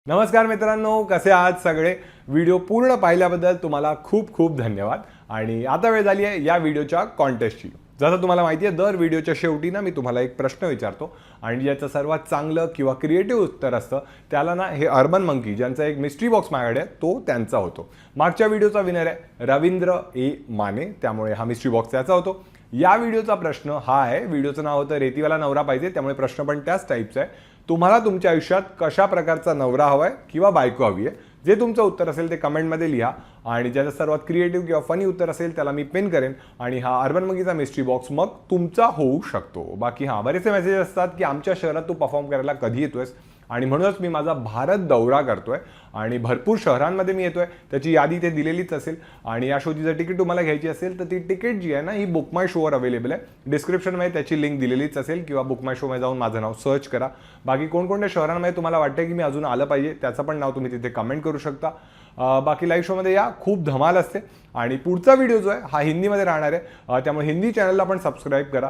[SPEAKER 1] नमस्कार मित्रांनो कसे आहात सगळे. व्हिडिओ पूर्ण पाहिल्याबद्दल तुम्हाला खूप खूप धन्यवाद. आणि आता वेळ झाली आहे या व्हिडिओच्या कॉन्टेस्टची. जसं तुम्हाला माहिती आहे दर व्हिडिओच्या शेवटी ना मी तुम्हाला एक प्रश्न विचारतो आणि ज्याचं सर्वात चांगलं किंवा क्रिएटिव्ह उत्तर असतं त्याला ना हे अर्बन मंकी ज्यांचा एक मिस्ट्री बॉक्स माझ्याकडे आहे तो त्यांचा होतो. मागच्या व्हिडिओचा विनर आहे रवींद्र ए माने त्यामुळे हा मिस्ट्री बॉक्स त्याचा होतो. या व्हिडिओचा प्रश्न हा आहे. व्हिडिओचं नाव होतं रेतीवाला नवरा पाहिजे त्यामुळे प्रश्न पण त्याच टाईपचा आहे. तुम्हाला तुमच्या आयुष्यात कशा प्रकारचा नवरा हवा आहे किंवा बायको हवी आहे. जे तुमचं उत्तर असेल ते कमेंटमध्ये लिहा आणि ज्याचं सर्वात क्रिएटिव्ह किंवा फनी उत्तर असेल त्याला मी पिन करेन आणि हा अर्बन मंकीचा मिस्ट्री बॉक्स मग तुमचा होऊ शकतो. बाकी हां बरेचसे मेसेज असतात की आमच्या शहरात तू परफॉर्म करायला कधी येतोयस आणि म्हणूनच मी माझा भारत दौरा करतोय आणि भरपूर शहरांमध्ये मी येतोय. त्याची यादी ते दिलेलीच असेल आणि या शोची जर तिकीट तुम्हाला घ्यायची असेल तर ती तिकीट जी आहे ना ही बुक माय शोवर अवेलेबल आहे. डिस्क्रिप्शनमध्ये त्याची लिंक दिलेलीच असेल किंवा बुक माय शोमध्ये जाऊन माझं नाव सर्च करा. बाकी कोणकोणत्या शहरांमध्ये तुम्हाला वाटतं की मी अजून आलं पाहिजे त्याचं पण नाव तुम्ही तिथे कमेंट करू शकता. बाकी लाईव्ह शोमध्ये या खूप धमाल असते आणि पुढचा व्हिडिओ जो आहे हा हिंदीमध्ये राहणार आहे त्यामुळे हिंदी चॅनलला पण सबस्क्राईब करा.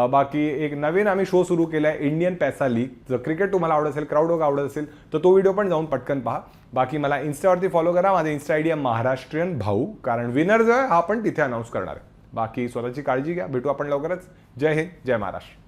[SPEAKER 1] बाकी एक नवीन आम्ही शो सुरू केला आहे इंडियन पैसा लीग. जर क्रिकेट तुम्हाला आवडत असेल क्राऊड वर्क आवडत असेल तर तो व्हिडिओ पण जाऊन पटकन पहा. बाकी मला इन्स्टावरती फॉलो करा. माझं इन्स्टा आयडी आहे महाराष्ट्रीयन भाऊ कारण विनर जो आहे हा पण तिथे अनाऊन्स करणार आहे. बाकी स्वतःची काळजी घ्या. भेटू आपण लवकरच. जय हिंद जय महाराष्ट्र.